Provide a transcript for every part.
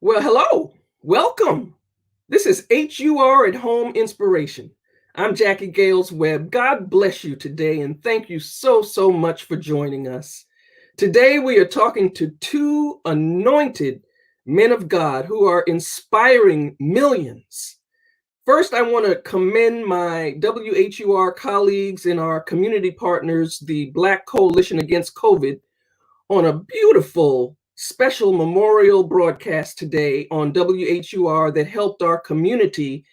Well, hello, welcome. This is HUR at Home Inspiration. I'm Jackie Gales Webb. God bless you today, and thank you so much for joining us. Today, we are talking to two anointed men of God who are inspiring millions. First, I want to commend my WHUR colleagues and our community partners, the Black Coalition Against COVID, on a beautiful special memorial broadcast today on WHUR that helped our community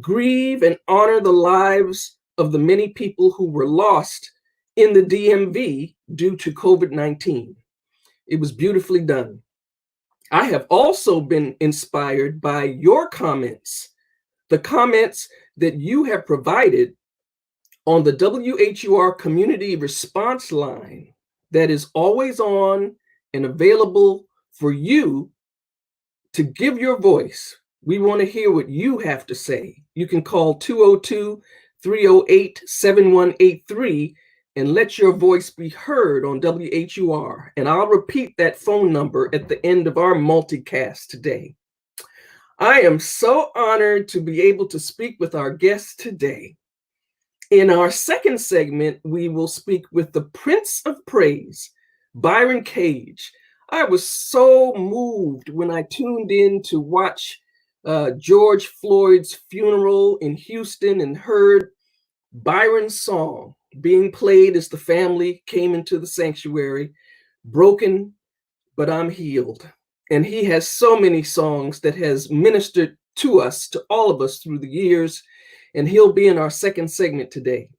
grieve and honor the lives of the many people who were lost in the DMV due to COVID-19. It was beautifully done. I have also been inspired by your comments, the comments that you have provided on the WHUR community response line that is always on and available for you to give your voice. We want to hear what you have to say. You can call 202-308-7183 and let your voice be heard on WHUR. And I'll repeat that phone number at the end of our multicast today. I am so honored to be able to speak with our guests today. In our second segment, we will speak with the Prince of Praise, Byron Cage. I was so moved when I tuned in to watch George Floyd's funeral in Houston and heard Byron's song being played as the family came into the sanctuary, broken, but I'm healed. And he has so many songs that has ministered to us, to all of us through the years, and he'll be in our second segment today.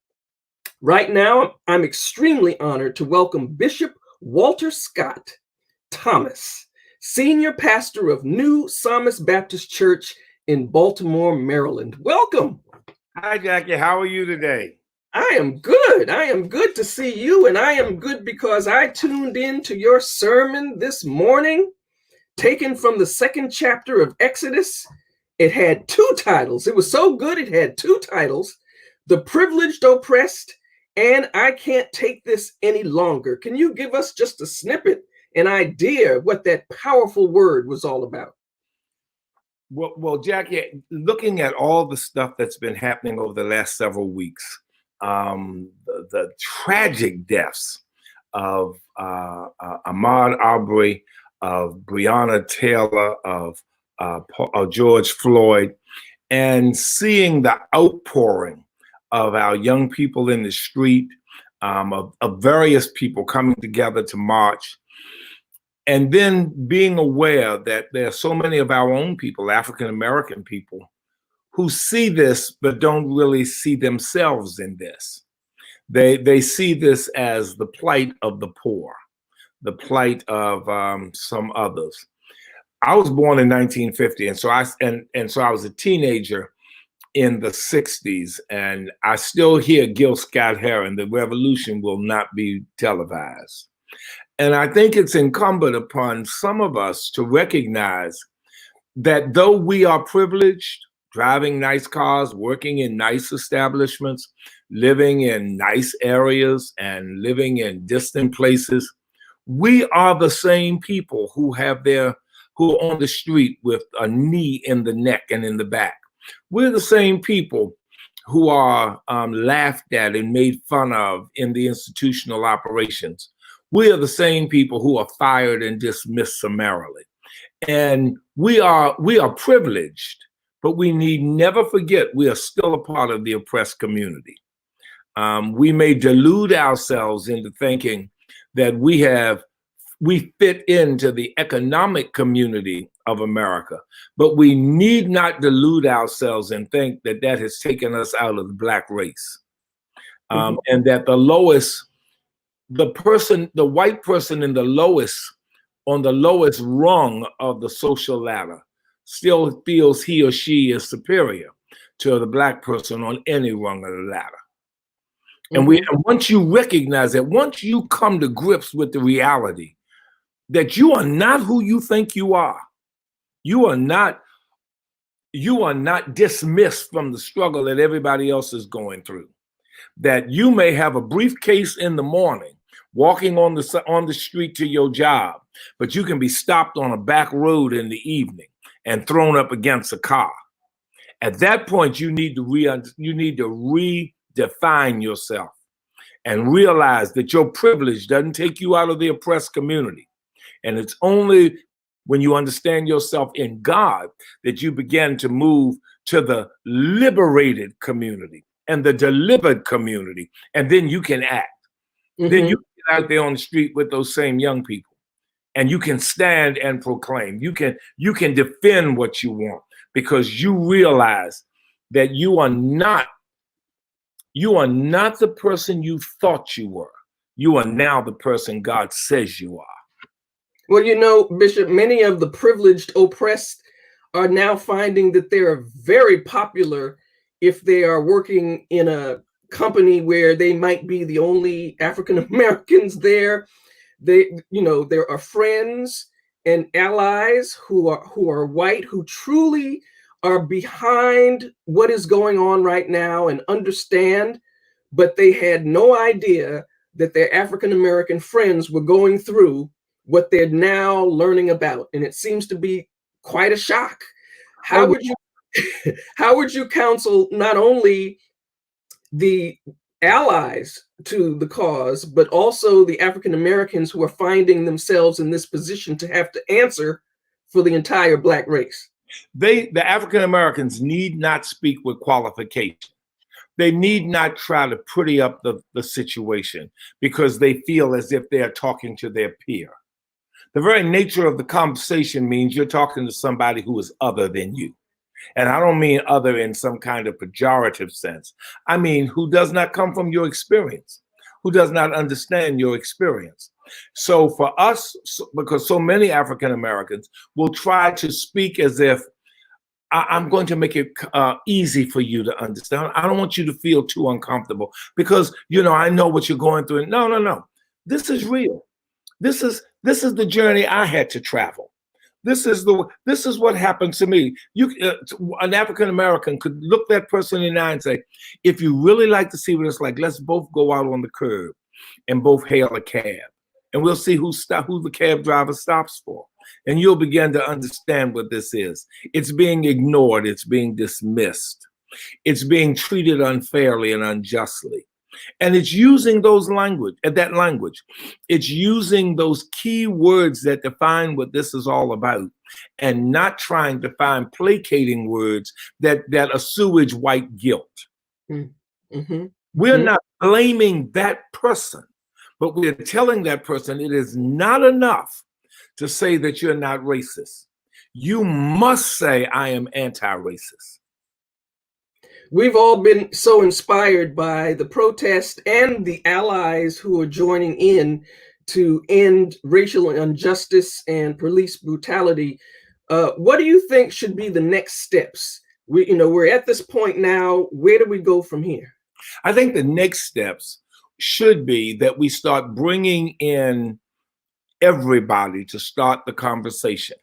Right now, I'm extremely honored to welcome Bishop Walter Scott Thomas, Senior Pastor of New Psalmist Baptist Church in Baltimore, Maryland. Welcome. Hi, Jackie. How are you today? I am good. I am good to see you, and I am good because I tuned in to your sermon this morning, taken from the second chapter of Exodus. It had two titles. It was so good, it had two titles: The Privileged Oppressed and I Can't Take This Any Longer. Can you give us just a snippet, an idea what that powerful word was all about? Well, Jackie, looking at all the stuff that's been happening over the last several weeks, the tragic deaths of Ahmaud Arbery, of Breonna Taylor, of George Floyd, and seeing the outpouring of our young people in the street, of various people coming together to march, and then being aware that there are so many of our own people, African-American people, who see this but don't really see themselves in this. They see this as the plight of the poor, the plight of some others. I was born in 1950, and so I was a teenager in the 60s, and I still hear Gil Scott-Heron, the revolution will not be televised. And I think it's incumbent upon some of us to recognize that though we are privileged, driving nice cars, working in nice establishments, living in nice areas, and living in distant places, we are the same people who are on the street with a knee in the neck and in the back. We're the same people who are laughed at and made fun of in the institutional operations. We are the same people who are fired and dismissed summarily. And we are privileged, but we need never forget we are still a part of the oppressed community. We may delude ourselves into thinking that we fit into the economic community of America, but we need not delude ourselves and think that that has taken us out of the Black race. And that the white person on the lowest rung of the social ladder still feels he or she is superior to the Black person on any rung of the ladder. And once you recognize that, once you come to grips with the reality that you are not who you think you are not dismissed from the struggle that everybody else is going through. That you may have a briefcase in the morning, walking on the street to your job, but you can be stopped on a back road in the evening and thrown up against a car. At that point, you need to redefine yourself and realize that your privilege doesn't take you out of the oppressed community. And it's only when you understand yourself in God that you begin to move to the liberated community and the delivered community, and then you can act. Mm-hmm. Then you get out there on the street with those same young people, and you can stand and proclaim. You can defend what you want, because you realize that you are not the person you thought you were. You are now the person God says you are. Well, you know, Bishop, many of the privileged oppressed are now finding that they are very popular if they are working in a company where they might be the only African Americans there. There are friends and allies who are white, who truly are behind what is going on right now and understand, but they had no idea that their African American friends were going through what they're now learning about. And it seems to be quite a shock. How would you counsel not only the allies to the cause, but also the African Americans who are finding themselves in this position to have to answer for the entire Black race? The African Americans need not speak with qualification. They need not try to pretty up the situation because they feel as if they are talking to their peer. The very nature of the conversation means you're talking to somebody who is other than you. And I don't mean other in some kind of pejorative sense. I mean who does not come from your experience, who does not understand your experience. So for us, because so many African Americans will try to speak as if I'm going to make it easy for you to understand. I don't want you to feel too uncomfortable because, I know what you're going through. No. This is real. This is the journey I had to travel. This is what happened to me. An African American could look that person in the eye and say, if you really like to see what it's like, let's both go out on the curb and both hail a cab, and we'll see who the cab driver stops for. And you'll begin to understand what this is. It's being ignored. It's being dismissed. It's being treated unfairly and unjustly. And it's using that language. It's using those key words that define what this is all about, and not trying to find placating words that assuage white guilt. Mm-hmm. We're not blaming that person, but we're telling that person it is not enough to say that you're not racist. You must say, I am anti-racist. We've all been so inspired by the protest and the allies who are joining in to end racial injustice and police brutality. What do you think should be the next steps? We're at this point now. Where do we go from here? I think the next steps should be that we start bringing in everybody to start the conversation.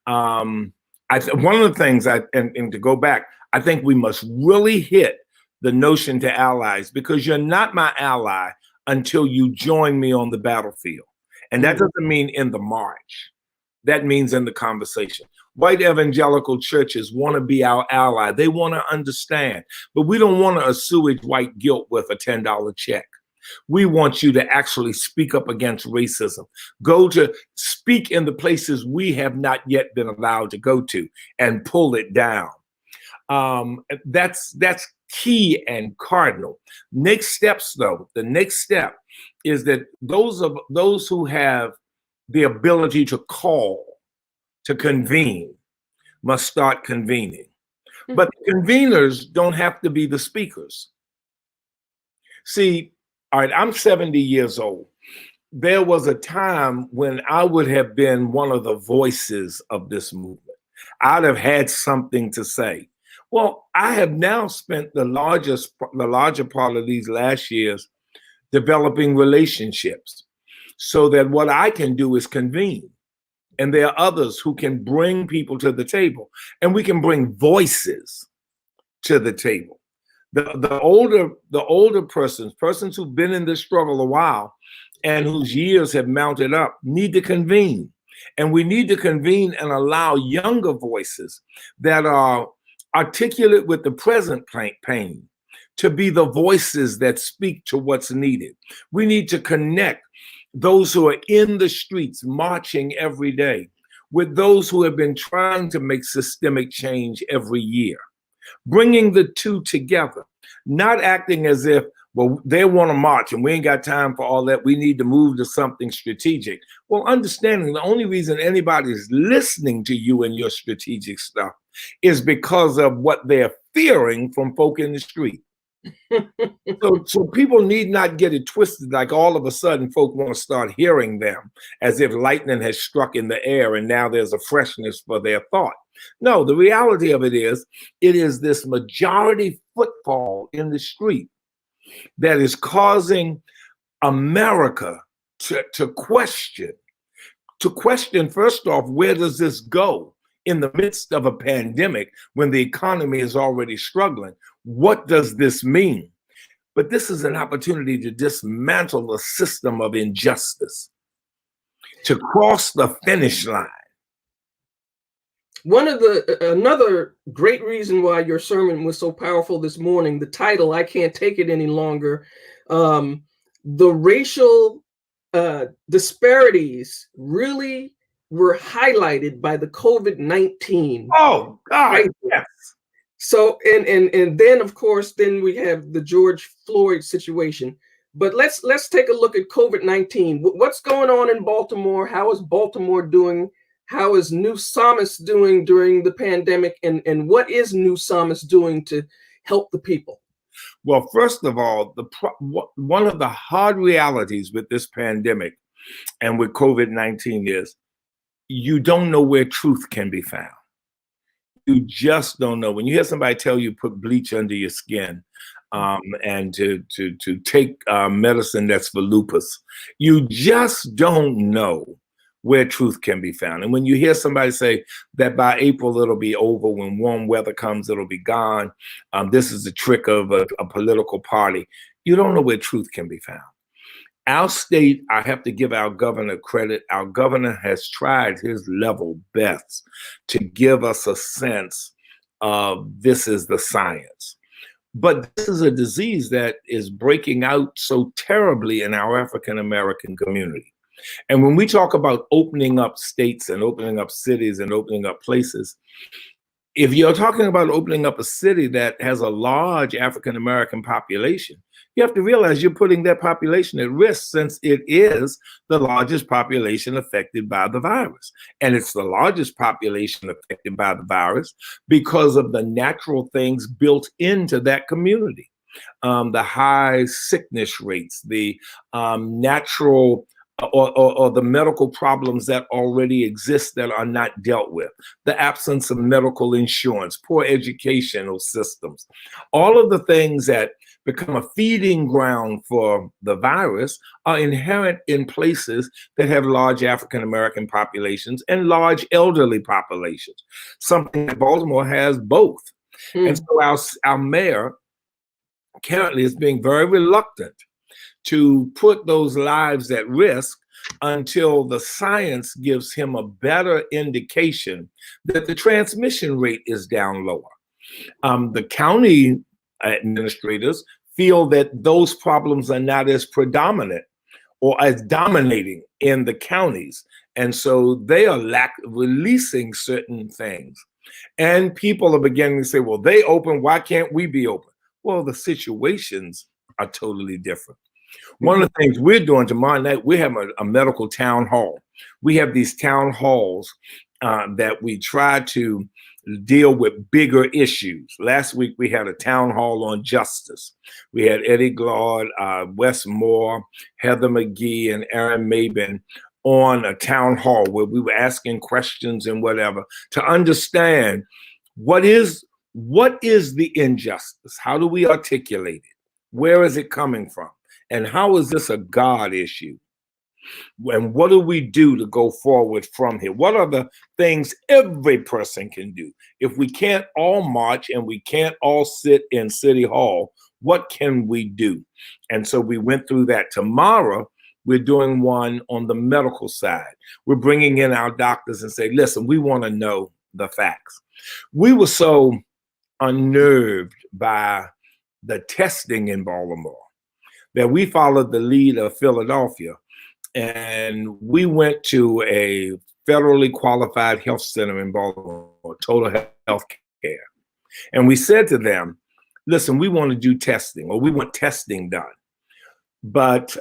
One of the things, and to go back, I think we must really hit the notion to allies, because you're not my ally until you join me on the battlefield. And that doesn't mean in the march. That means in the conversation. White evangelical churches want to be our ally. They want to understand, but we don't want to assuage white guilt with a $10 check. We want you to actually speak up against racism. Go to speak in the places we have not yet been allowed to go to and pull it down. That's key and cardinal. Next steps, though, the next step is that those who have the ability to call, to convene, must start convening. But the conveners don't have to be the speakers. See, all right, I'm 70 years old. There was a time when I would have been one of the voices of this movement. I'd have had something to say. Well, I have now spent the larger part of these last years developing relationships so that what I can do is convene. And there are others who can bring people to the table, and we can bring voices to the table. The older persons who've been in this struggle a while, and whose years have mounted up need to convene. And we need to convene and allow younger voices that are articulate with the present pain to be the voices that speak to what's needed. We need to connect those who are in the streets marching every day with those who have been trying to make systemic change every year, bringing the two together, not acting as if, well, they want to march and we ain't got time for all that. We need to move to something strategic. Well, understanding the only reason anybody is listening to you and your strategic stuff is because of what they're fearing from folk in the street. So people need not get it twisted, like all of a sudden folk want to start hearing them as if lightning has struck in the air and now there's a freshness for their thought. No, the reality of it is this majority footfall in the street that is causing America to question, first off, where does this go in the midst of a pandemic when the economy is already struggling? What does this mean? But this is an opportunity to dismantle a system of injustice, to cross the finish line. Another great reason why your sermon was so powerful this morning, the title, I Can't Take It Any Longer, the racial disparities really were highlighted by the COVID-19. Oh, God, right? yes. So, and then, of course, then we have the George Floyd situation. But let's take a look at COVID-19. What's going on in Baltimore? How is Baltimore doing? How is New Psalmist doing during the pandemic? And what is New Psalmist doing to help the people? Well, first of all, one of the hard realities with this pandemic and with COVID-19 is you don't know where truth can be found. You just don't know. When you hear somebody tell you put bleach under your skin and to take medicine that's for lupus, you just don't know where truth can be found. And when you hear somebody say that by April it'll be over, when warm weather comes it'll be gone, this is a trick of a political party, you don't know where truth can be found. Our state, I have to give our governor credit. Our governor has tried his level best to give us a sense of this is the science. But this is a disease that is breaking out so terribly in our African-American community. And when we talk about opening up states and opening up cities and opening up places, if you're talking about opening up a city that has a large African-American population, you have to realize you're putting that population at risk, since it is the largest population affected by the virus. And it's the largest population affected by the virus because of the natural things built into that community. The high sickness rates, the natural or the medical problems that already exist that are not dealt with, the absence of medical insurance, poor educational systems, all of the things that become a feeding ground for the virus are inherent in places that have large African-American populations and large elderly populations. Something that Baltimore has both. And so our mayor currently is being very reluctant to put those lives at risk until the science gives him a better indication that the transmission rate is down lower. The county administrators feel that those problems are not as predominant or as dominating in the counties. And so they are releasing certain things. And people are beginning to say, well, they open, why can't we be open? Well, the situations are totally different. One of the things we're doing tomorrow night, we have a medical town hall. We have these town halls that we try to deal with bigger issues. Last week, we had a town hall on justice. We had Eddie Glaude, Wes Moore, Heather McGee, and Aaron Mabin on a town hall where we were asking questions and whatever to understand what is the injustice? How do we articulate it? Where is it coming from? And how is this a God issue? And what do we do to go forward from here? What are the things every person can do? If we can't all march and we can't all sit in City Hall, what can we do? And so we went through that. Tomorrow, we're doing one on the medical side. We're bringing in our doctors and say, listen, we want to know the facts. We were so unnerved by the testing in Baltimore that we followed the lead of Philadelphia, and we went to a federally qualified health center in Baltimore, Total Health Care. And we said to them, listen, we want to do testing, or we want testing done. But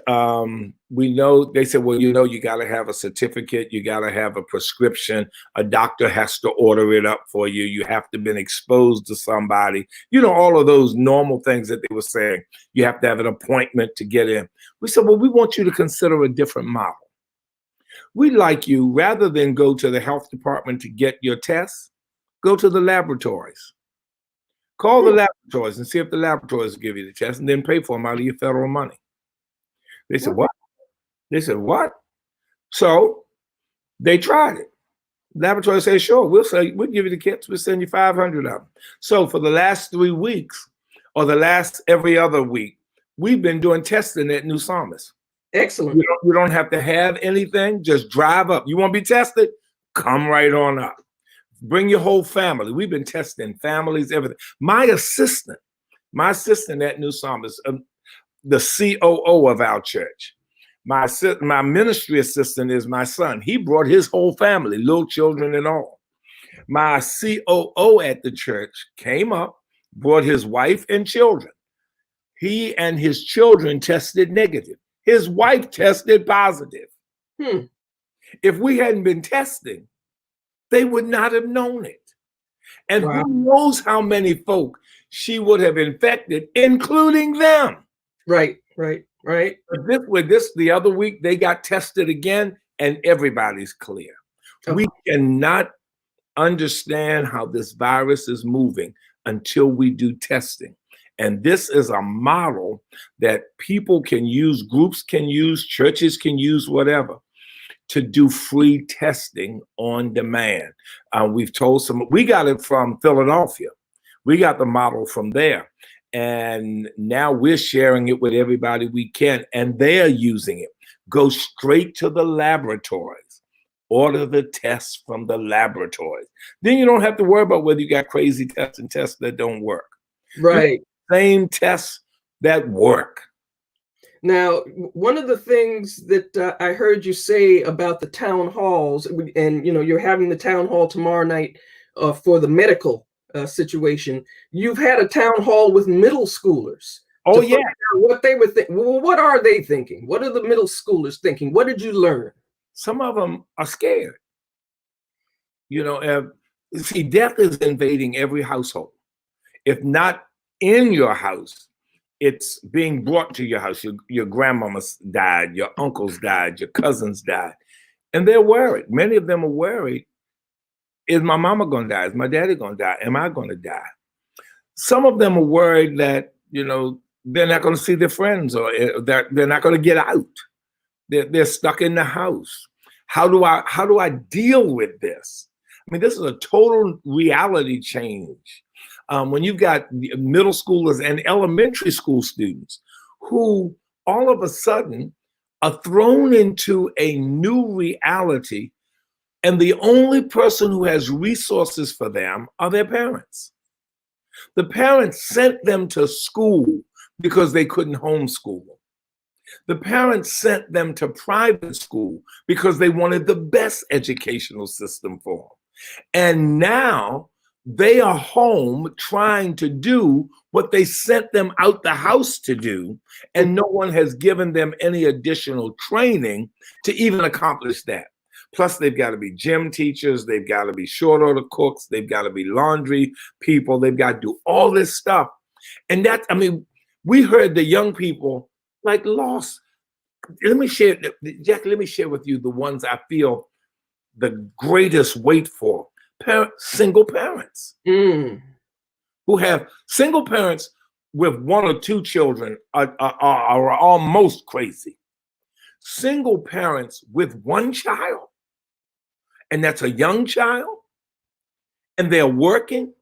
we know, they said, well, you know, you got to have a certificate, you got to have a prescription, a doctor has to order it up for you, you have to have been exposed to somebody, you know, all of those normal things that they were saying. You have to have an appointment to get in. We said, well, we want you to consider a different model. We'd like you, rather than go to the health department to get your tests, go to the laboratories. Call the laboratories and see if the laboratories give you the test, and then pay for them out of your federal money. They said, what? They said, what? So they tried it. Laboratory said, sure, we'll give you the kits. We'll send you 500 of them. So for the last 3 weeks, or the last every other week, we've been doing testing at New Psalmist. Excellent. You don't have to have anything. Just drive up. You want to be tested? Come right on up. Bring your whole family. We've been testing families, everything. My assistant at New Psalmist, the COO of our church. My ministry assistant is my son. He brought his whole family, little children and all. My COO at the church came up, brought his wife and children. He and his children tested negative. His wife tested positive. If we hadn't been testing, they would not have known it. And who knows how many folk she would have infected, including them. Right. With this, the other week, they got tested again, and everybody's clear. Okay. We cannot understand how this virus is moving until we do testing. And this is a model that people can use, groups can use, churches can use, whatever, to do free testing on demand. We've told we got it from Philadelphia. We got the model from there. And now we're sharing it with everybody we can, and they're using it. Go straight to the laboratories. Order the tests from the laboratories. Then you don't have to worry about whether you got crazy tests and tests that don't work. Right. Same tests that work. Now, one of the things that I heard you say about the town halls, and you know, you're having the town hall tomorrow night for the medical situation. You've had a town hall with middle schoolers. Oh yeah. What they were thinking. Well, what are they thinking? What are the middle schoolers thinking? What did you learn? Some of them are scared. You know, see, death is invading every household. If not in your house, it's being brought to your house. Your grandmama's died, your uncles died, your cousins died. And they're worried. Many of them are worried. Is my mama going to die? Is my daddy going to die? Am I going to die? Some of them are worried that, you know, they're not going to see their friends, or they're not going to get out. They're stuck in the house. How do I deal with this? I mean, this is a total reality change. When you've got middle schoolers and elementary school students who all of a sudden are thrown into a new reality, and the only person who has resources for them are their parents. The parents sent them to school because they couldn't homeschool them. The parents sent them to private school because they wanted the best educational system for them. And now they are home trying to do what they sent them out the house to do, and no one has given them any additional training to even accomplish that. Plus, they've got to be gym teachers, they've got to be short order cooks, they've got to be laundry people, they've got to do all this stuff. And that, I mean, we heard the young people like lost. Let me share, Jack, let me share with you the ones I feel the greatest weight for. Single parents who have single parents with one or two children are almost crazy. Single parents with one child, and that's a young child, and they're working.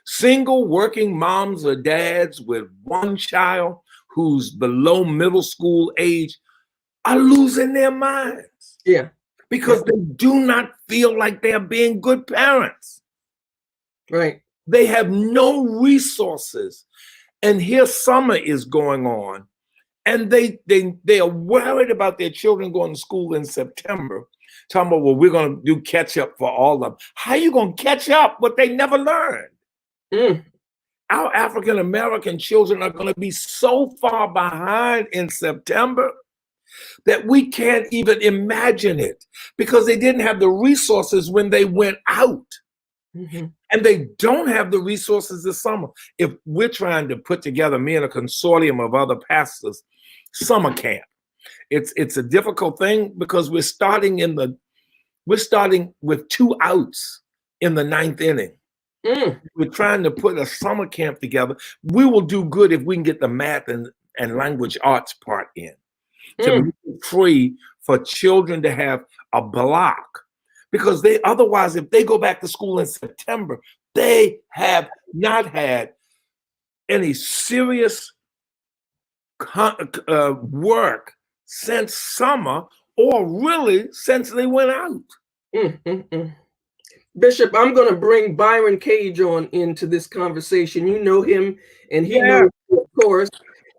Single working moms or dads with one child who's below middle school age are losing their minds Yeah. because they do not feel like they're being good parents. Right. They have no resources. And here summer is going on. And they are worried about their children going to school in September. Talking about, well, we're going to do catch up for all of them. How are you going to catch up what they never learned? Mm. Our African American children are going to be so far behind in September that we can't even imagine it because they didn't have the resources when they went out. Mm-hmm. And they don't have the resources this summer. If we're trying to put together, me and a consortium of other pastors, summer camp, it's a difficult thing because we're starting with 2 outs in the 9th inning. Mm. We're trying to put a summer camp together. We will do good if we can get the math and language arts part in to make it free for children to have a block. Because otherwise, if they go back to school in September, they have not had any serious work since summer or really since they went out. Bishop, I'm going to bring Byron Cage on into this conversation. You know him, and he knows you, of course.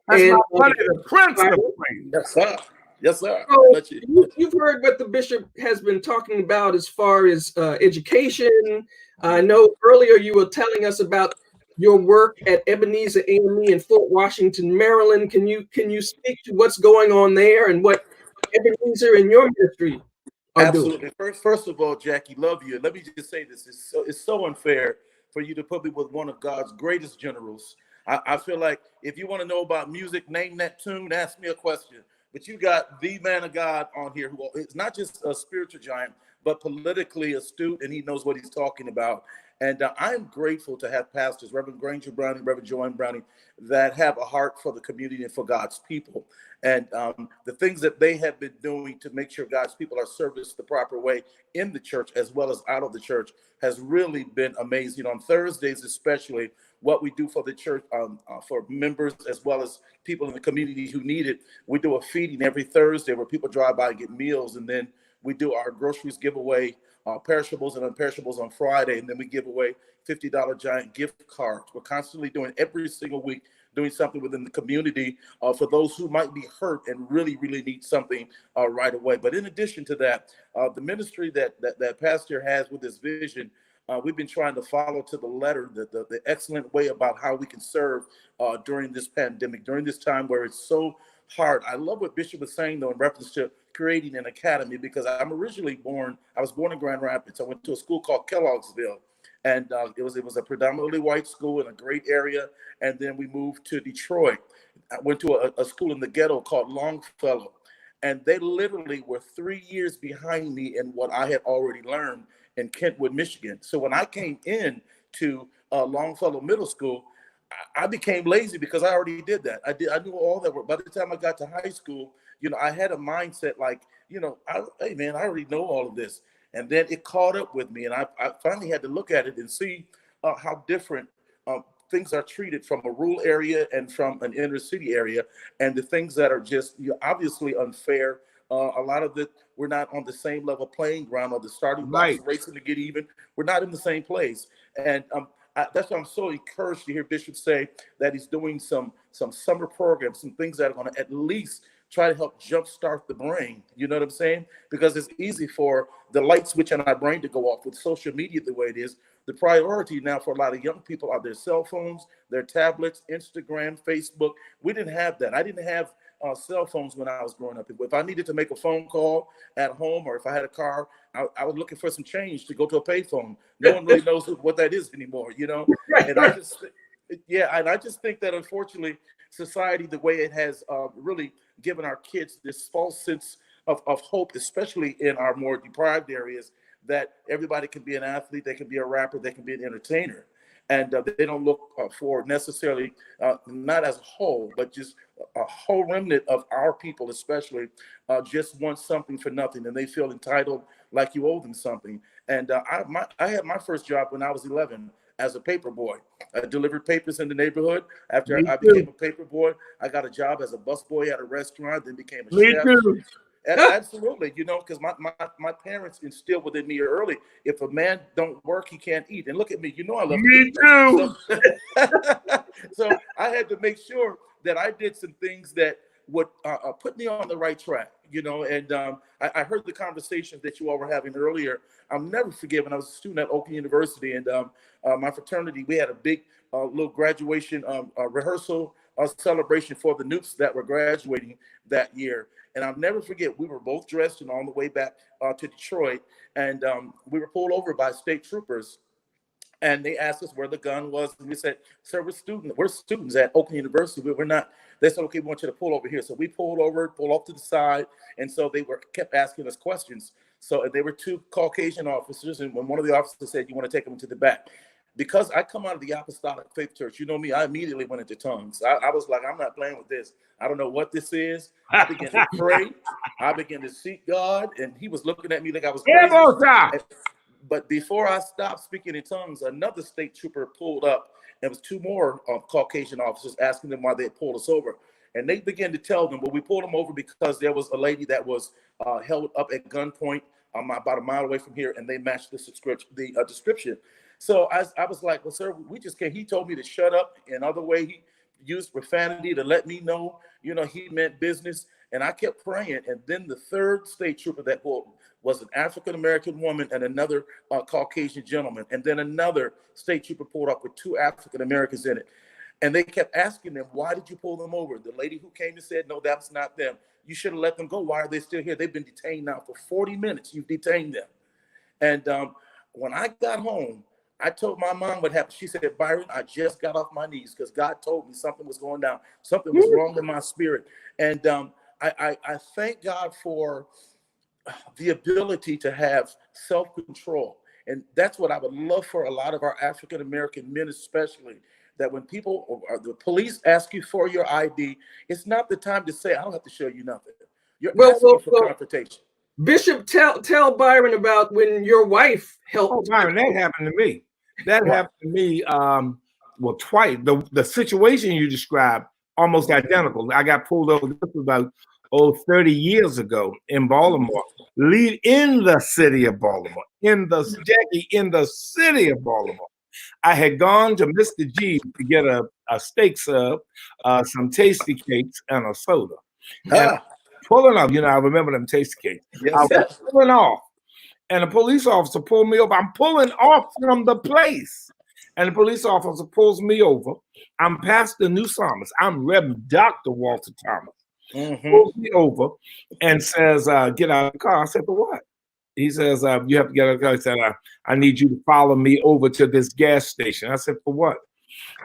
That's my buddy, the Prince of Praise. Yes, sir. Yes, sir. So you've heard what the bishop has been talking about as far as education. I know earlier you were telling us about your work at Ebenezer AME in Fort Washington, Maryland. Can you speak to what's going on there and what Ebenezer and your ministry are Absolutely. doing? First of all, Jackie, love you. Let me just say this: it's so unfair for you to put me with one of God's greatest generals. I feel like if you want to know about music, name that tune, ask me a question. But you got the man of God on here who is not just a spiritual giant, but politically astute, and he knows what he's talking about. And I'm grateful to have pastors, Reverend Granger Browning, Reverend Joanne Browning, that have a heart for the community and for God's people. And the things that they have been doing to make sure God's people are serviced the proper way in the church as well as out of the church has really been amazing. On Thursdays, especially, what we do for the church, for members as well as people in the community who need it. We do a feeding every Thursday where people drive by and get meals, and then we do our groceries giveaway, perishables and unperishables on Friday, and then we give away $50 giant gift cards. We're constantly doing every single week, doing something within the community for those who might be hurt and really, really need something right away. But in addition to that, the ministry that Pastor has with his vision, we've been trying to follow to the letter the excellent way about how we can serve during this pandemic, during this time where it's so hard. I love what Bishop was saying, though, in reference to creating an academy, because I was born in Grand Rapids. I went to a school called Kelloggsville, and it was a predominantly white school in a great area. And then we moved to Detroit. I went to a school in the ghetto called Longfellow, and they literally were 3 years behind me in what I had already learned in Kentwood, Michigan. So when I came in to Longfellow Middle School, I became lazy because I already did that. I knew all that work. By the time I got to high school, I had a mindset like, hey man, I already know all of this. And then it caught up with me, and I finally had to look at it and see how different things are treated from a rural area and from an inner city area, and the things that are just obviously unfair. A lot of it, we're not on the same level playing ground or the starting blocks, racing to get even. We're not in the same place. And that's why I'm so encouraged to hear Bishop say that he's doing some summer programs, some things that are going to at least try to help jumpstart the brain. You know what I'm saying? Because it's easy for the light switch in our brain to go off with social media the way it is. The priority now for a lot of young people are their cell phones, their tablets, Instagram, Facebook. We didn't have that. I didn't have cell phones when I was growing up. If I needed to make a phone call at home, or if I had a car, I was looking for some change to go to a payphone. No one really knows what that is anymore, And I just think that unfortunately, society, the way it has really given our kids this false sense of hope, especially in our more deprived areas, that everybody can be an athlete, they can be a rapper, they can be an entertainer. And they don't look for necessarily, not as a whole, but just a whole remnant of our people, especially, just want something for nothing, and they feel entitled like you owe them something. And I had my first job when I was 11. as a paper boy. I delivered papers in the neighborhood. After Me I too. became a paper boy, I got a job as a busboy at a restaurant, then became a Me chef. too. Absolutely, because my parents instilled within me early, if a man don't work, he can't eat. And look at me, I love to Me eat. too. So I had to make sure that I did some things that would put me on the right track, and I heard the conversations that you all were having earlier. I'll never forget when I was a student at Oakland University, and my fraternity, we had a big little graduation rehearsal celebration for the Newts that were graduating that year. And I'll never forget, we were both dressed and on the way back to Detroit, and we were pulled over by state troopers. And they asked us where the gun was, and we said, "Sir, we're students at Oakland University. We're not." They said, "Okay, we want you to pull over here." So we pulled off to the side, and so they kept asking us questions. So they were two Caucasian officers, and when one of the officers said, "You want to take them to the back?" Because I come out of the Apostolic Faith Church, you know me, I immediately went into tongues. I was like, I'm not playing with this. I don't know what this is. I began to pray. I began to seek God, and he was looking at me like I was crazy. But before I stopped speaking in tongues, another state trooper pulled up. There was two more Caucasian officers asking them why they had pulled us over. And they began to tell them, well, we pulled them over because there was a lady that was held up at gunpoint about a mile away from here, and they matched the description. So I was like, well, sir, we just can't. He told me to shut up. Another way, he used profanity to let me know, he meant business. And I kept praying. And then the third state trooper that pulled was an African-American woman and another Caucasian gentleman. And then another state trooper pulled up with two African-Americans in it. And they kept asking them, why did you pull them over? The lady who came and said, no, that's not them. You should have let them go. Why are they still here? They've been detained now for 40 minutes. You've detained them. And when I got home, I told my mom what happened. She said, Byron, I just got off my knees because God told me something was going down. Something was wrong in my spirit. And I thank God for the ability to have self-control. And that's what I would love for a lot of our African-American men, especially, that when people or the police ask you for your ID, it's not the time to say, I don't have to show you nothing. You're asking for confrontation. Bishop, tell Byron about when your wife helped. Oh, Byron, that happened to me. That happened to me, well, twice. The situation you described, almost identical. I got pulled over. This was about 30 years ago in Baltimore, in the city of Baltimore, in the city of Baltimore. I had gone to Mr. G to get a steak sub, some tasty cakes, and a soda. And pulling up, I remember them tasty cakes. Yes. I was pulling off, and a police officer pulled me over. I'm pulling off from the place, and the police officer pulls me over. I'm Pastor New Psalmist. I'm Reverend Dr. Walter Thomas. Pulls me over and says, get out of the car. I said, for what? He says, you have to get out of the car. He said, I need you to follow me over to this gas station. I said, for what?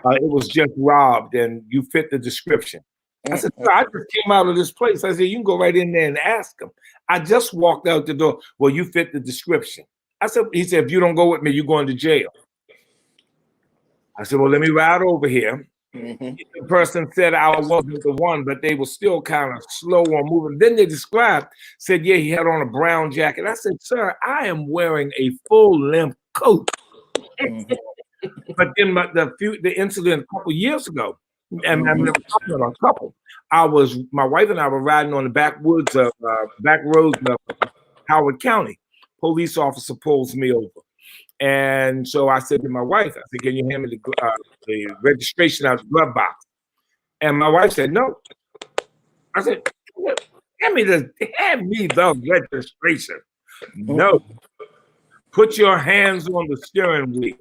It was just robbed and you fit the description. I said, I just came out of this place. I said, you can go right in there and ask him. I just walked out the door. Well, you fit the description. He said, if you don't go with me, you're going to jail. I said, well, let me ride over here. The person said I wasn't the one, but they were still kind of slow on moving. Then they said, yeah, he had on a brown jacket. I said, sir, I am wearing a full-length coat. But then the incident a couple years ago, and my wife and I were riding on the back roads of Howard County. Police officer pulls me over. And so I said to my wife, I said, can you hand me the registration out of the glove box? And my wife said, no. I said, hand me the registration. No. Put your hands on the steering wheel.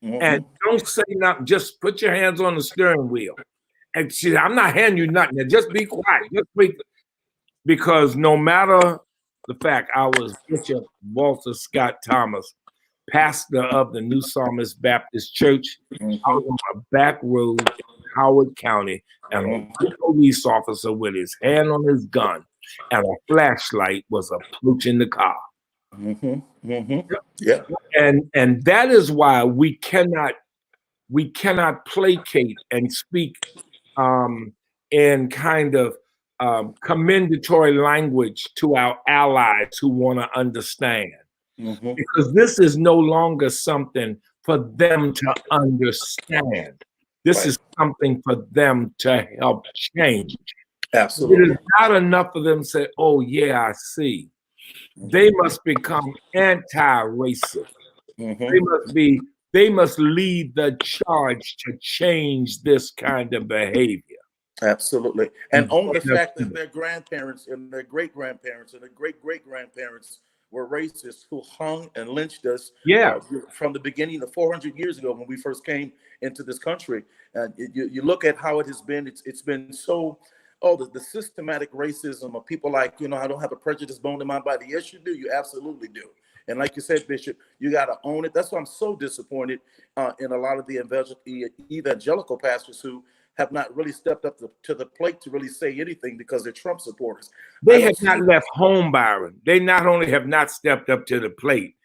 And don't say nothing. Just put your hands on the steering wheel. And she said, I'm not handing you nothing. Now, just be quiet. Just wait. Because no matter the fact I was Bishop Walter Scott Thomas, pastor of the New Psalmist Baptist Church, I was on a back road in Howard County, and a police officer with his hand on his gun and a flashlight was approaching the car. Yeah. And that is why we cannot placate and speak in kind of commendatory language to our allies who want to understand. Because this is no longer something for them to understand. This is something for them to help change. Absolutely. It is not enough for them to say, oh, yeah, I see. They must become anti-racist. They must lead the charge to change this kind of behavior. Absolutely. And own the fact that their grandparents and their great-grandparents and their great-great-grandparents were racists who hung and lynched us from the beginning of 400 years ago when we first came into this country. And you look at how it has been, it's been so, the systematic racism of people like, I don't have a prejudice bone in my body. Yes, you do. You absolutely do. And like you said, Bishop, you got to own it. That's why I'm so disappointed in a lot of the evangelical pastors who have not really stepped up to the plate to really say anything because they're Trump supporters. They have not left home, Byron. They not only have not stepped up to the plate,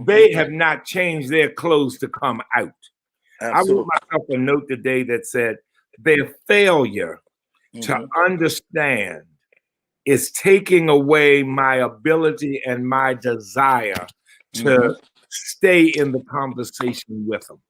they have not changed their clothes to come out. Absolutely. I wrote myself a note today that said their failure to understand is taking away my ability and my desire to stay in the conversation with them.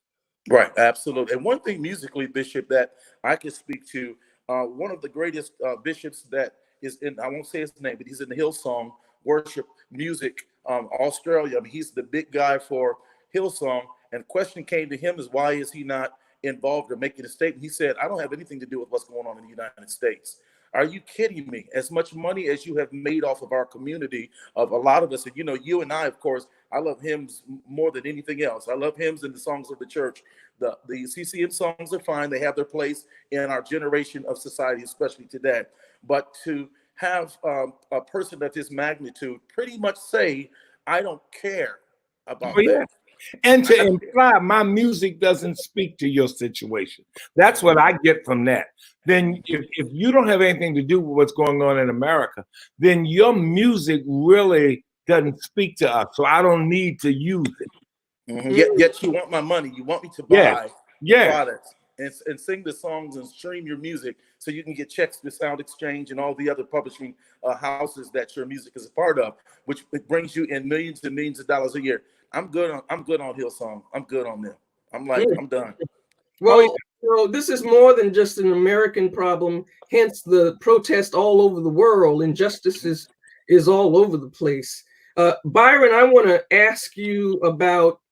Right, absolutely. And one thing musically, Bishop, that I can speak to, one of the greatest bishops that is in, I won't say his name, but he's in the Hillsong worship music, Australia. I mean, he's the big guy for Hillsong. And the question came to him is, why is he not involved or making a statement? He said, I don't have anything to do with what's going on in the United States. Are you kidding me? As much money as you have made off of our community, of a lot of us, and you and I, of course, I love hymns more than anything else. I love hymns and the songs of the church. The CCM songs are fine. They have their place in our generation of society, especially today. But to have a person of this magnitude pretty much say, I don't care about that. And to imply my music doesn't speak to your situation. That's what I get from that. Then if you don't have anything to do with what's going on in America, then your music really doesn't speak to us. So I don't need to use it. Yet you want my money. You want me to buy products and sing the songs and stream your music so you can get checks to Sound Exchange and all the other publishing houses that your music is a part of, which it brings you in millions and millions of dollars a year. I'm good on Hillsong. I'm good on them. I'm done. Well, this is more than just an American problem. Hence the protest all over the world. Injustice is all over the place. Byron, I want to ask you about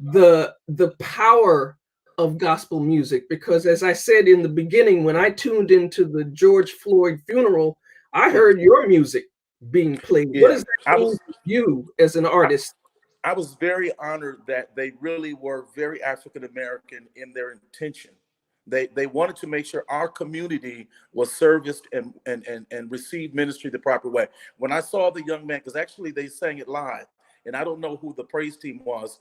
the power of gospel music, because as I said in the beginning, when I tuned into the George Floyd funeral, I heard your music being played. What does that mean to you as an artist? I was very honored that they really were very African American in their intention. They wanted to make sure our community was serviced and received ministry the proper way. When I saw the young man, because actually they sang it live, and I don't know who the praise team was,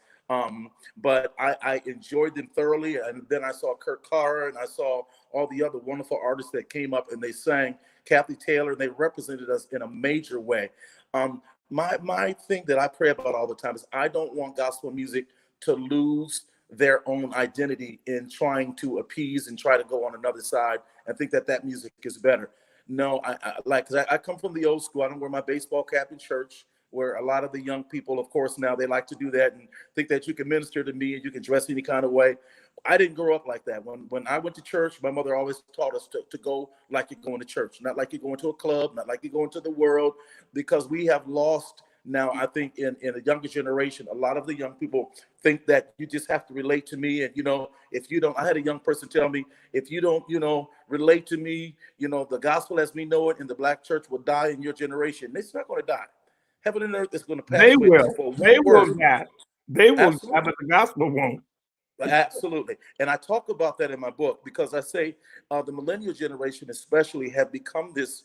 but I enjoyed them thoroughly. And then I saw Kurt Carr and I saw all the other wonderful artists that came up and they sang, Kathy Taylor, and they represented us in a major way. My thing that I pray about all the time is I don't want gospel music to lose their own identity in trying to appease and try to go on another side and think that music is better. No, because I come from the old school. I don't wear my baseball cap in church, where a lot of the young people, of course, now they like to do that and think that you can minister to me and you can dress any kind of way. I didn't grow up like that. When I went to church, my mother always taught us to go like you're going to church, not like you're going to a club, not like you're going to the world, because we have lost now, I think in a younger generation, a lot of the young people think that you just have to relate to me. And, if you don't, I had a young person tell me, if you don't, relate to me, the gospel as we know it in the Black church will die in your generation. It's not going to die. Heaven and earth is going to pass away. They will die. They will die, but the gospel won't. Absolutely. And I talk about that in my book because I say the millennial generation especially have become this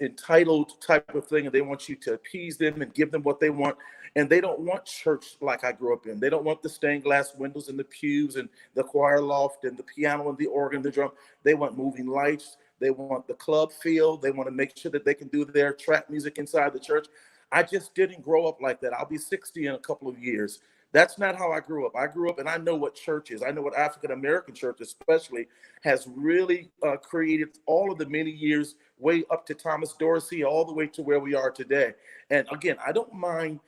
entitled type of thing, and they want you to appease them and give them what they want. And they don't want church like I grew up in. They don't want the stained glass windows and the pews and the choir loft and the piano and the organ, the drum. They want moving lights. They want the club feel. They want to make sure that they can do their trap music inside the church. I just didn't grow up like that. I'll be 60 in a couple of years. That's not how I grew up. I grew up and I know what church is. I know what African-American church especially has really created all of the many years way up to Thomas Dorsey, all the way to where we are today. And again, I don't mind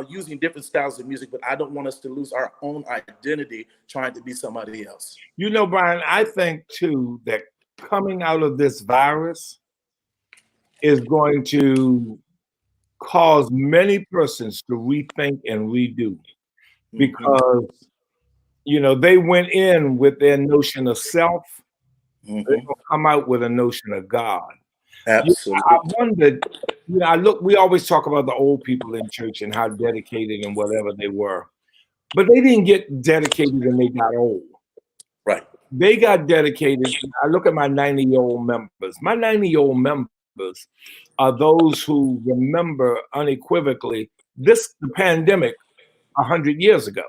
using different styles of music, but I don't want us to lose our own identity trying to be somebody else. You know, Byron, I think too that coming out of this virus is going to cause many persons to rethink and redo, because you know they went in with their notion of self. They're going to come out with a notion of God. Absolutely. I wondered, you know, we always talk about the old people in church and how dedicated and whatever they were, but they didn't get dedicated when they got old. Right. They got dedicated. I look at my 90-year-old members. My 90-year-old members are those who remember unequivocally the pandemic 100 years ago.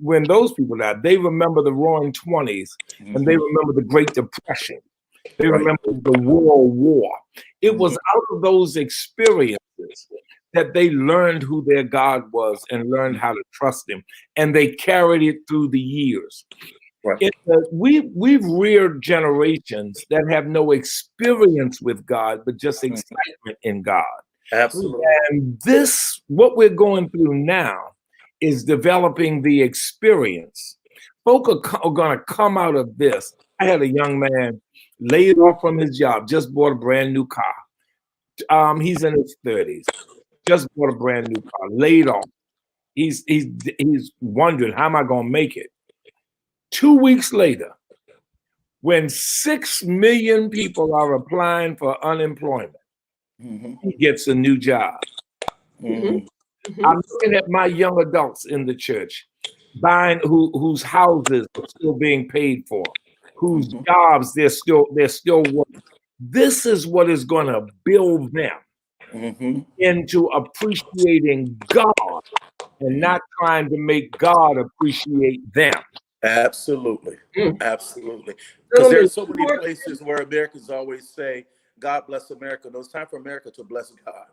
When those people died, they remember the Roaring 20s, and they remember the Great Depression. They remember the World War. It was out of those experiences that they learned who their God was and learned how to trust him, and they carried it through the years. Right. We've reared generations that have no experience with God, but just excitement in God. Absolutely. And what we're going through now is developing the experience. Folk are going to come out of this. I had a young man laid off from his job, just bought a brand new car. He's in his 30s, just bought a brand new car, laid off. He's wondering, how am I going to make it? 2 weeks later, when 6 million people are applying for unemployment, he gets a new job. I'm looking at my young adults in the church, whose houses are still being paid for, whose jobs they're still working. This is what is going to build them into appreciating God and not trying to make God appreciate them. Absolutely. Absolutely. Because there's so many places where Americans always say, God bless America. No, it's time for America to bless God.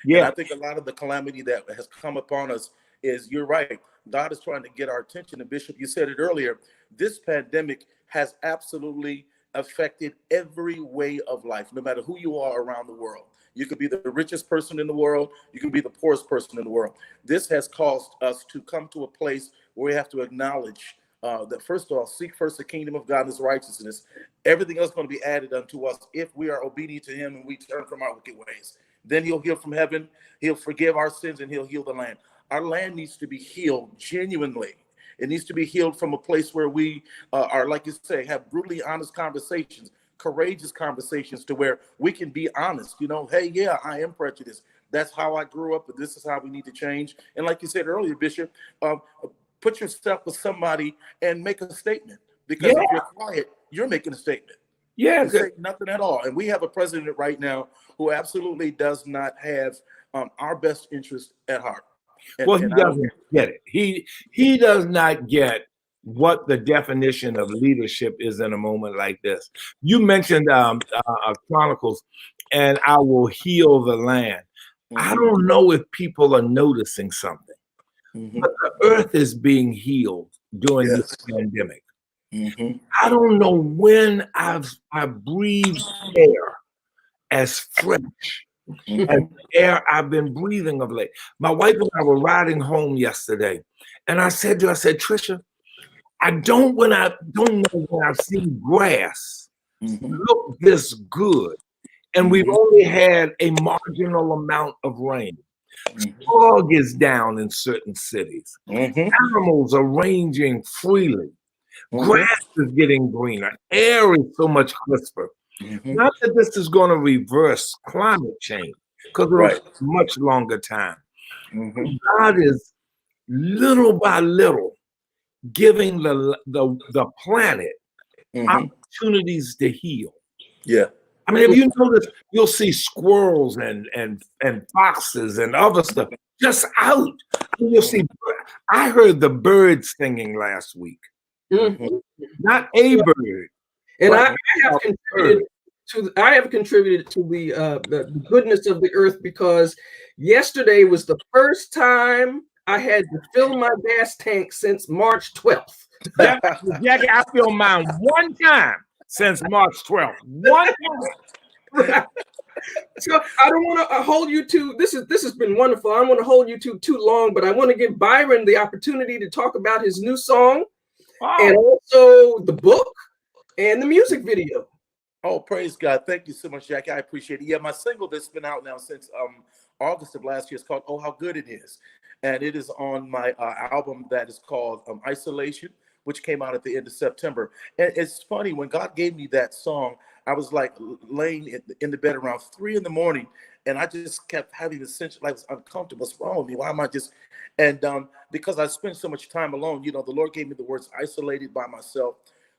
Yeah. And I think a lot of the calamity that has come upon us is, you're right, God is trying to get our attention. And Bishop, you said it earlier, this pandemic has absolutely affected every way of life, no matter who you are around the world. You could be the richest person in the world. You can be the poorest person in the world. This has caused us to come to a place where we have to acknowledge that, first of all, seek first the kingdom of God and his righteousness. Everything else is going to be added unto us if we are obedient to him and we turn from our wicked ways. Then he'll heal from heaven. He'll forgive our sins and he'll heal the land. Our land needs to be healed genuinely. It needs to be healed from a place where we are, like you say, have brutally honest conversations, courageous conversations, to where we can be honest. You know, hey, yeah, I am prejudiced. That's how I grew up, but this is how we need to change. And like you said earlier, Bishop, put yourself with somebody and make a statement. Because if you're quiet, you're making a statement. Yeah, say nothing at all. And we have a president right now who absolutely does not have our best interest at heart. Well, he doesn't get it. He does not get what the definition of leadership is in a moment like this. You mentioned Chronicles, and I will heal the land. I don't know if people are noticing something, but the earth is being healed during this pandemic. I don't know when I've breathed air as fresh as the air I've been breathing of late. My wife and I were riding home yesterday, and I said to her, Trisha, I don't know when I've seen grass look this good, and we've only had a marginal amount of rain. Fog is down in certain cities. Animals are ranging freely. Grass is getting greener. Air is so much crisper. Not that this is going to reverse climate change, because it'll take much longer time. God is little by little giving the planet opportunities to heal. Yeah. I mean, if you notice, you'll see squirrels and foxes and other stuff just out. You'll see. I heard the birds singing last week. Not a bird. And I have contributed to the goodness of the earth, because yesterday was the first time I had to fill my gas tank since March 12th. Jackie, I filled mine one time since March 12th. One time. So I don't want to hold you to this. Has been wonderful. I don't want to hold you to too long, but I want to give Byron the opportunity to talk about his new song and also the book and the music video. Oh, praise God. Thank you so much, Jackie. I appreciate it. Yeah, my single that's been out now since August of last year is called Oh How Good It Is. And it is on my album that is called Isolation, which came out at the end of September. And it's funny, when God gave me that song, I was like laying in the bed around 3 a.m. and I just kept having this sense like I was uncomfortable. What's wrong with me? Why am I just, and because I spent so much time alone, the Lord gave me the words isolated by myself,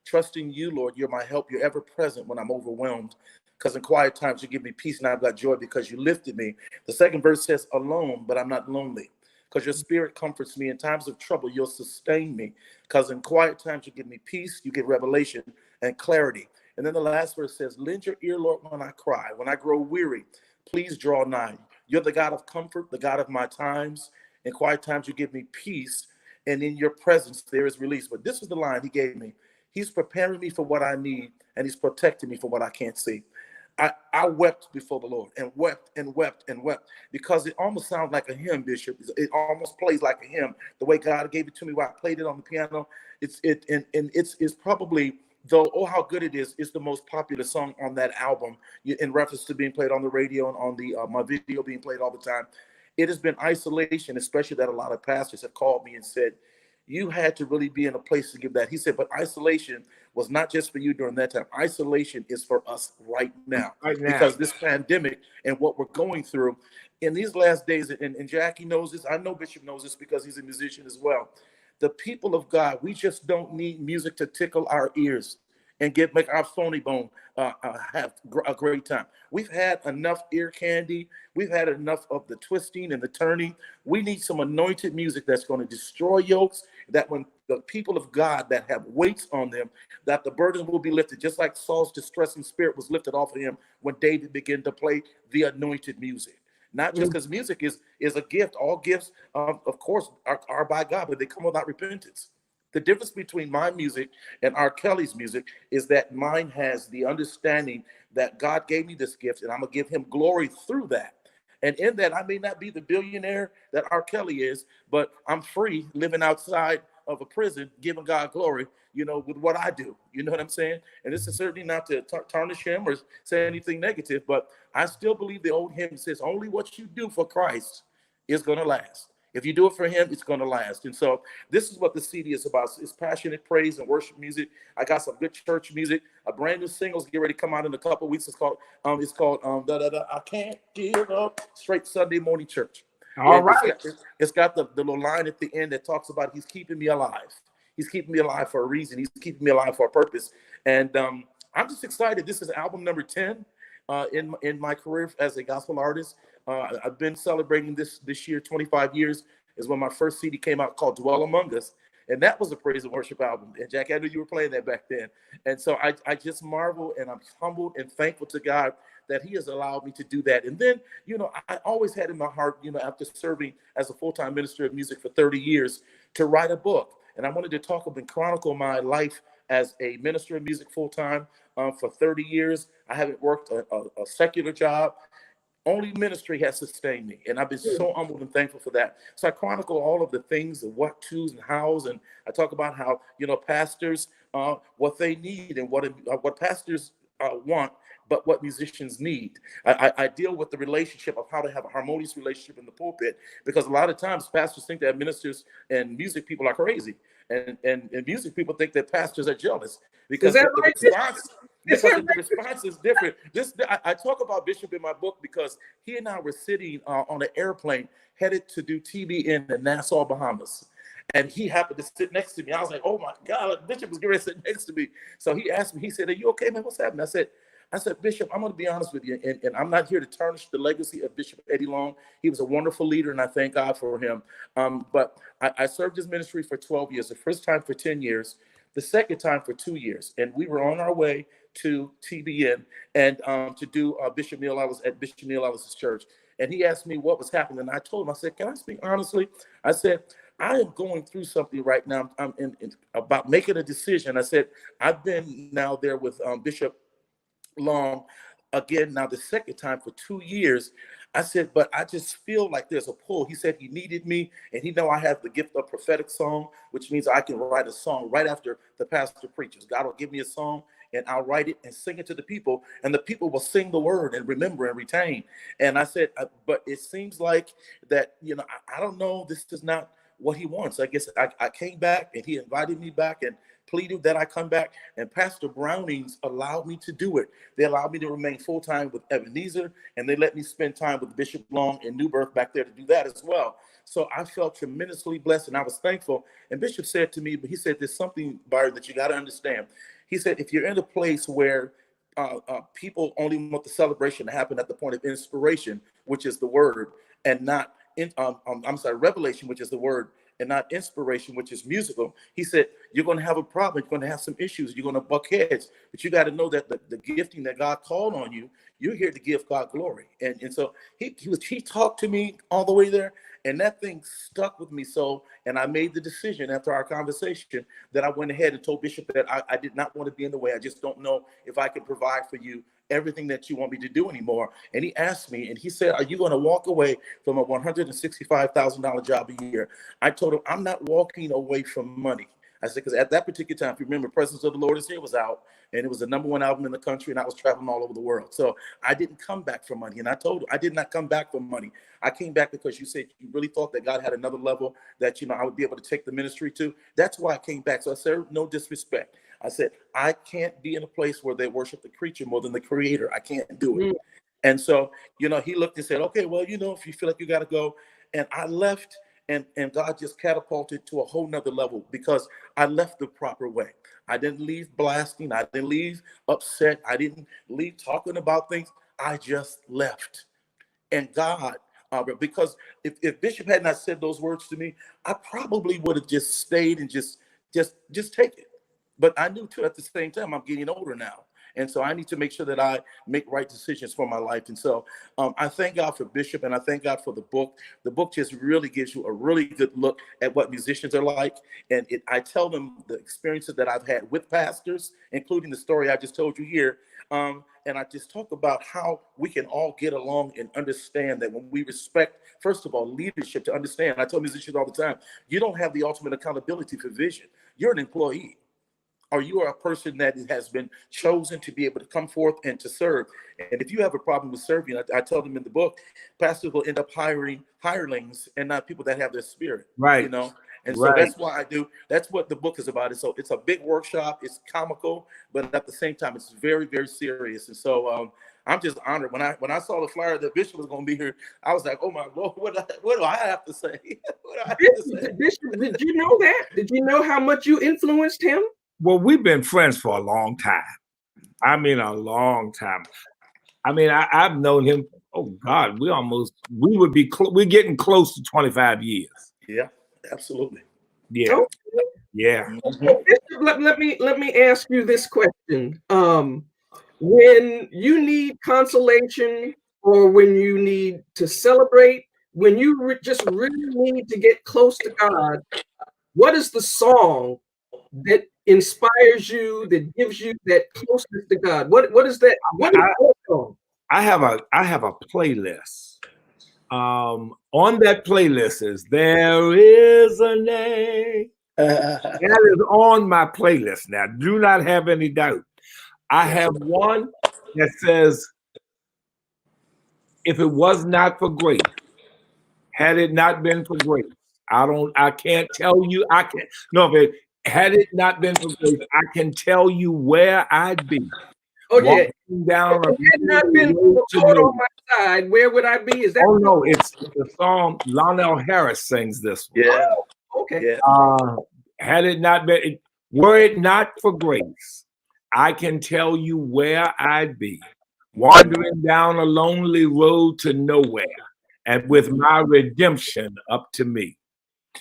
trusting you, Lord, you're my help. You're ever present when I'm overwhelmed. Because in quiet times, you give me peace and I've got joy because you lifted me. The second verse says, alone, but I'm not lonely. Because your spirit comforts me in times of trouble. You'll sustain me. Because in quiet times, you give me peace. You give revelation and clarity. And then the last verse says, lend your ear, Lord, when I cry. When I grow weary, please draw nigh. You're the God of comfort, the God of my times. In quiet times, you give me peace. And in your presence, there is release. But this was the line he gave me. He's preparing me for what I need, and he's protecting me for what I can't see. I wept before the Lord and wept and wept and wept because it almost sounds like a hymn, Bishop. It almost plays like a hymn. The way God gave it to me while I played it on the piano, it's probably, though, oh, how good it is the most popular song on that album in reference to being played on the radio and on the my video being played all the time. It has been isolation, especially that a lot of pastors have called me and said, you had to really be in a place to give that. He said, but isolation was not just for you during that time. Isolation is for us right now. Because this pandemic and what we're going through in these last days, and Jackie knows this, I know Bishop knows this because he's a musician as well. The people of God, we just don't need music to tickle our ears and make our phony bone have a great time. We've had enough ear candy. We've had enough of the twisting and the turning. We need some anointed music that's going to destroy yokes, that when the people of God that have weights on them, that the burden will be lifted, just like Saul's distressing spirit was lifted off of him when David began to play the anointed music. Not just because music is a gift. All gifts, of course, are by God, but they come without repentance. The difference between my music and R. Kelly's music is that mine has the understanding that God gave me this gift, and I'm going to give him glory through that. And in that, I may not be the billionaire that R. Kelly is, but I'm free living outside of a prison, giving God glory, with what I do. You know what I'm saying? And this is certainly not to tarnish him or say anything negative, but I still believe the old hymn says, only what you do for Christ is going to last. If you do it for him, it's going to last. And so this is what the CD is about. It's passionate praise and worship music. I got some good church music. A brand new single's get ready to come out in a couple of weeks. It's called I Can't Give Up. Straight Sunday morning church. All right. It's got the little line at the end that talks about he's keeping me alive. He's keeping me alive for a reason. He's keeping me alive for a purpose. And I'm just excited. This is album number 10 in my career as a gospel artist. I've been celebrating this year, 25 years, is when my first CD came out called Dwell Among Us. And that was a praise and worship album. And Jackie, I knew you were playing that back then. And so I just marvel and I'm humbled and thankful to God that he has allowed me to do that. And then, I always had in my heart, after serving as a full-time minister of music for 30 years, to write a book. And I wanted to talk about and chronicle my life as a minister of music full-time for 30 years. I haven't worked a secular job. Only ministry has sustained me, and I've been so humbled and thankful for that. So I chronicle all of the things, the what, tos, and hows, and I talk about how, pastors, what they need and what pastors want, but what musicians need. I deal with the relationship of how to have a harmonious relationship in the pulpit, because a lot of times pastors think that ministers and music people are crazy, and music people think that pastors are jealous because the response is different. I talk about Bishop in my book because he and I were sitting on an airplane headed to do TV in Nassau, Bahamas. And he happened to sit next to me. I was like, oh my God, Bishop was going to sit next to me. So he asked me, he said, are you okay, man? What's happening? I said, Bishop, I'm going to be honest with you, and I'm not here to tarnish the legacy of Bishop Eddie Long. He was a wonderful leader, and I thank God for him. But I served his ministry for 12 years, the first time for 10 years, the second time for 2 years. And we were on our way to TBN and to do Bishop Neil Ellis at Bishop Neil Ellis' church. And he asked me what was happening. And I told him, I said, can I speak honestly? I said, I am going through something right now. I'm about making a decision. I said, I've been now there with Bishop Long again, now the second time for 2 years. I said, but I just feel like there's a pull. He said he needed me, and he know I have the gift of prophetic song, which means I can write a song right after the pastor preaches. God will give me a song, and I'll write it and sing it to the people, and the people will sing the word and remember and retain. And I said, but it seems like that, I don't know, this is not what he wants. I guess I came back, and he invited me back and pleaded that I come back, and Pastor Brownings allowed me to do it. They allowed me to remain full-time with Ebenezer, and they let me spend time with Bishop Long in New Birth back there to do that as well. So I felt tremendously blessed, and I was thankful. And Bishop said to me, but he said, there's something, Byron, that you got to understand. He said, if you're in a place where people only want the celebration to happen at the point of inspiration, which is the word, and not, revelation, which is the word, and not inspiration, which is musical. He said, you're going to have a problem. You're going to have some issues. You're going to buck heads. But you got to know that the gifting that God called on you, you're here to give God glory. And so he talked to me all the way there, and that thing stuck with me. So, and I made the decision after our conversation that I went ahead and told Bishop that I did not want to be in the way. I just don't know if I can provide for you everything that you want me to do anymore. And he asked me, and he said, are you going to walk away from a $165,000 job a year? I told him, I'm not walking away from money. I said, because at that particular time, if you remember, Presence of the Lord is Here was out, and it was the #1 album in the country, and I was traveling all over the world. So I didn't come back for money. And I told him, I did not come back for money. I came back because you said you really thought that God had another level that, I would be able to take the ministry to. That's why I came back. So I said, no disrespect. I said, I can't be in a place where they worship the creature more than the creator. I can't do it. And so, he looked and said, okay, well, if you feel like you got to go. And I left, and God just catapulted to a whole nother level because I left the proper way. I didn't leave blasting. I didn't leave upset. I didn't leave talking about things. I just left. And God, because if Bishop had not said those words to me, I probably would have just stayed and just take it. But I knew too, at the same time, I'm getting older now. And so I need to make sure that I make right decisions for my life. And so I thank God for Bishop, and I thank God for the book. The book just really gives you a really good look at what musicians are like. And I tell them the experiences that I've had with pastors, including the story I just told you here. And I just talk about how we can all get along and understand that when we respect, first of all, leadership, to understand. I tell musicians all the time, you don't have the ultimate accountability for vision. You're an employee. Or you are a person that has been chosen to be able to come forth and to serve. And if you have a problem with serving, I tell them in the book, pastors will end up hiring hirelings and not people that have their spirit. Right. And so that's why that's what the book is about. So it's a big workshop. It's comical, but at the same time, it's very, very serious. And so I'm just honored. When I saw the flyer that Bishop was going to be here, I was like, oh my Lord, what do I have to say? Bishop, did you know that? Did you know how much you influenced him? Well, we've been friends for a long time. I mean, a long time. I mean, I've known him. Oh God, we're getting close to 25 years. Yeah, absolutely. Yeah, okay. Yeah. Mm-hmm. Let me ask you this question. When you need consolation, or when you need to celebrate, when you just really need to get close to God, what is the song that inspires you, that gives you that closeness to God? What is that? What is that song? I have a playlist. On that playlist is There Is a Name. That is on my playlist now. Do not have any doubt. I have one that says, if it was not for grace, had it not been for grace, I can't tell you, had it not been for grace, I can tell you where I'd be. Oh yeah. Down if it had not been for the Lord on my side, where would I be? Is that? Oh no, it's the song. Lionel Harris sings this one. Yeah. Oh, okay. Yeah. Had it not been, were it not for grace, I can tell you where I'd be, wandering down a lonely road to nowhere, and with my redemption up to me.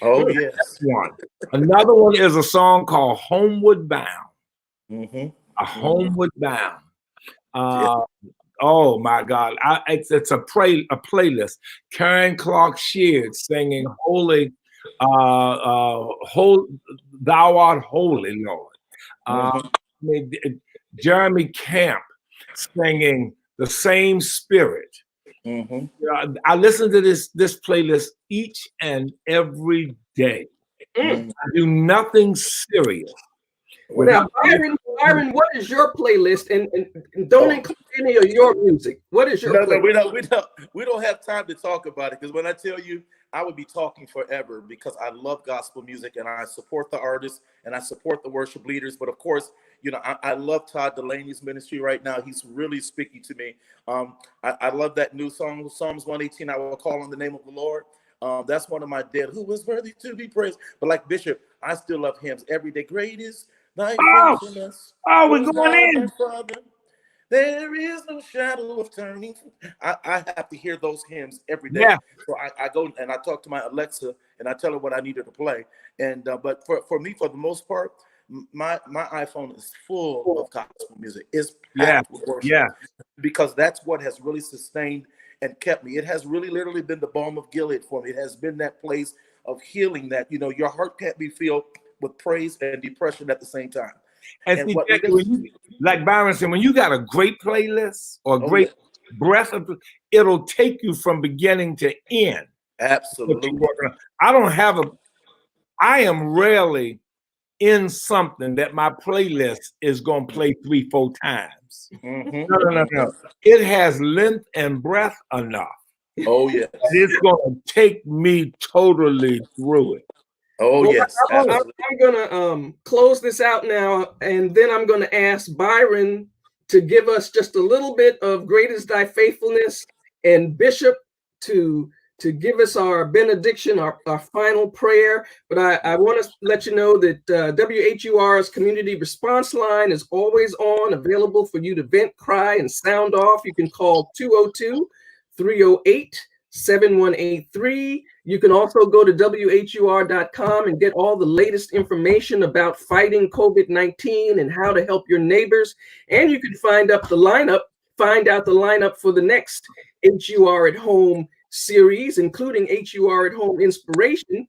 Oh yes. That's one. Another one is a song called Homeward Bound. Mm-hmm. A Homeward Bound. Oh my God! It's a playlist. Karen Clark Sheard singing "Holy, Thou Art Holy, Lord." Jeremy Camp singing the same spirit. Mm-hmm. I listen to this playlist each and every day. Mm. I do nothing serious. Now, Byron, what is your playlist? And don't include any of your music. What is your playlist? No, we don't have time to talk about it, because when I tell you, I would be talking forever, because I love gospel music and I support the artists and I support the worship leaders. But of course, you know, I love Todd Delaney's ministry right now. He's really speaking to me. I love that new song, Psalms 118. I will call on the name of the Lord. That's one of my dead, who was worthy to be praised. But like Bishop, I still love hymns every day. Great is thy faithfulness. We're going in. Father. There is no shadow of turning. I have to hear those hymns every day. Yeah. So I go and I talk to my Alexa and I tell her what I needed to play. And but for me, for the most part, my iPhone is full of gospel music. It's packed with worship. Because that's what has really sustained and kept me. It has really literally been the balm of Gilead for me. It has been that place of healing that, you know, your heart can't be filled with praise and depression at the same time. And see, Jackie, like Byron said, when you got a great playlist or a great breath of, it'll take you from beginning to end. Absolutely. I am rarely in something that my playlist is going to play 3-4 times. Mm-hmm. No. It has length and breadth enough. Oh, yes. It's going to take me totally through it. Oh, well, yes. I'm going to close this out now, and then I'm going to ask Byron to give us just a little bit of Great is Thy Faithfulness, and Bishop to give us our benediction, our final prayer. But I want to let you know that WHUR's community response line is always on, available for you to vent, cry, and sound off. You can call 202-308-7183. You can also go to WHUR.com and get all the latest information about fighting COVID-19 and how to help your neighbors. And you can find out the lineup for the next HUR at Home series, including HUR at Home Inspiration.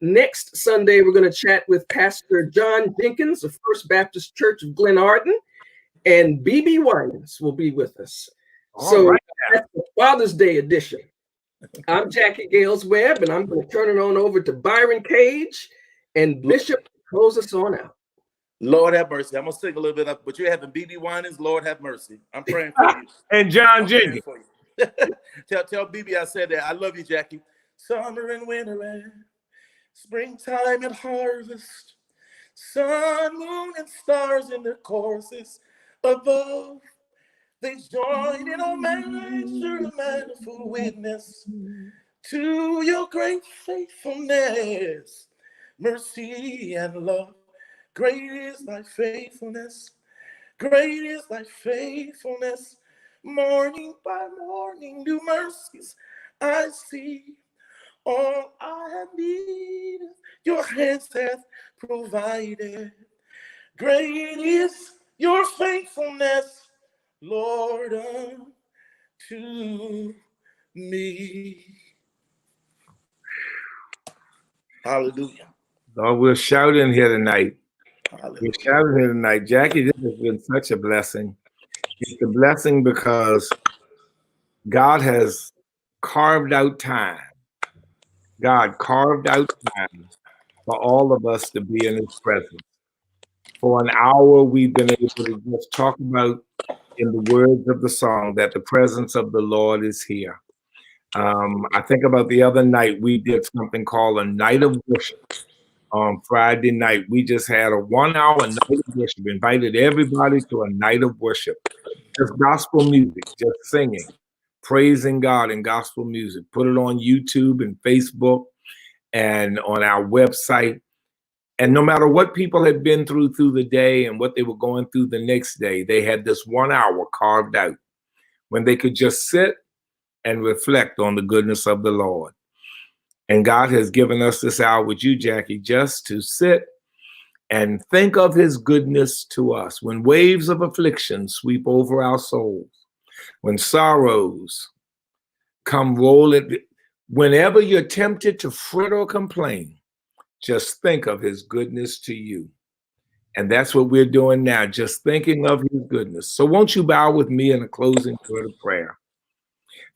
Next Sunday, we're going to chat with Pastor John Jenkins of First Baptist Church of Glen Arden, and BB Winans will be with us. That's the Father's Day edition. I'm Jackie Gales Webb, and I'm going to turn it on over to Byron Cage and Bishop to close us on out. Lord have mercy. I'm going to sing a little bit up, but you're having BB Winans. Lord have mercy. I'm praying for you. And John Jenkins. Tell BB I said that. I love you, Jackie. Summer and winter and springtime and harvest. Sun, moon, and stars in their courses above. They join in all measure of manifold witness to your great faithfulness, mercy, and love. Great is thy faithfulness. Great is thy faithfulness. Morning by morning, new mercies I see. All I have needed, your hands hath provided. Great is your faithfulness, Lord, unto me. Hallelujah. Lord, we're shouting here tonight. Hallelujah. We're shouting here tonight. Jackie, this has been such a blessing. It's a blessing because God has carved out time. God carved out time for all of us to be in his presence. For an hour, we've been able to just talk about, in the words of the song, that the presence of the Lord is here. I think about the other night, we did something called a night of worship. On Friday night, we just had a 1-hour night of worship, invited everybody to a night of worship. Just gospel music, just singing, praising God in gospel music. Put it on YouTube and Facebook and on our website. And no matter what people had been through the day and what they were going through the next day, they had this 1 hour carved out when they could just sit and reflect on the goodness of the Lord. And God has given us this hour with you, Jackie, just to sit and think of his goodness to us. When waves of affliction sweep over our souls, when sorrows come rolling, whenever you're tempted to fret or complain, just think of his goodness to you. And that's what we're doing now, just thinking of your goodness. So won't you bow with me in a closing word of prayer?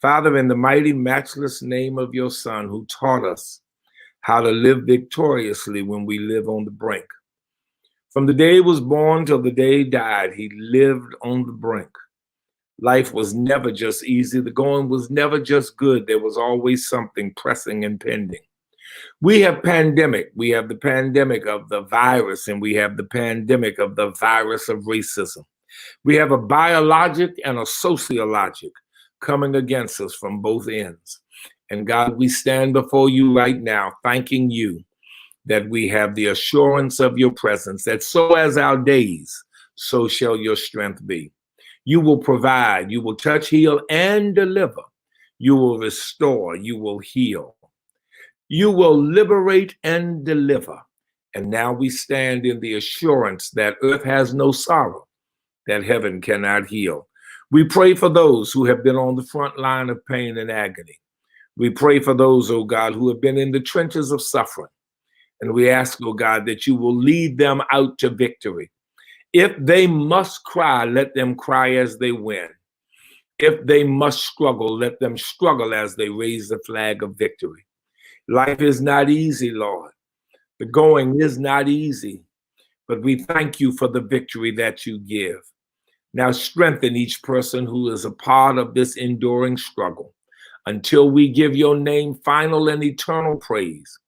Father, in the mighty, matchless name of your Son, who taught us how to live victoriously when we live on the brink. From the day he was born till the day he died, he lived on the brink. Life was never just easy. The going was never just good. There was always something pressing and pending. We have pandemic. We have the pandemic of the virus, and we have the pandemic of the virus of racism. We have a biologic and a sociologic coming against us from both ends. And God, we stand before you right now, thanking you that we have the assurance of your presence, that so as our days, so shall your strength be. You will provide, you will touch, heal, and deliver. You will restore, you will heal. You will liberate and deliver. And now we stand in the assurance that earth has no sorrow, that heaven cannot heal. We pray for those who have been on the front line of pain and agony. We pray for those, oh God, who have been in the trenches of suffering. And we ask, oh God, that you will lead them out to victory. If they must cry, let them cry as they win. If they must struggle, let them struggle as they raise the flag of victory. Life is not easy, Lord. The going is not easy, but we thank you for the victory that you give. Now strengthen each person who is a part of this enduring struggle until we give your name final and eternal praise.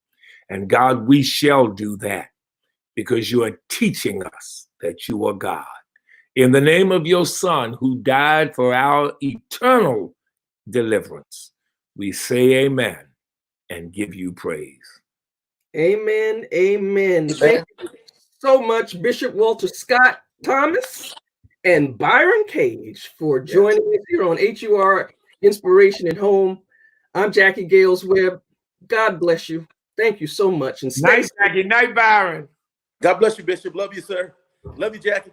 And God, we shall do that because you are teaching us that you are God. In the name of your Son who died for our eternal deliverance, we say amen and give you praise. Amen. Amen. Thank you so much, Bishop Walter Scott Thomas and Byron Cage, for joining us here on HUR Inspiration at Home. I'm Jackie Gales Webb. God bless you. Thank you so much. And Night, Jackie. Night, Byron. God bless you, Bishop. Love you, sir. Love you, Jackie.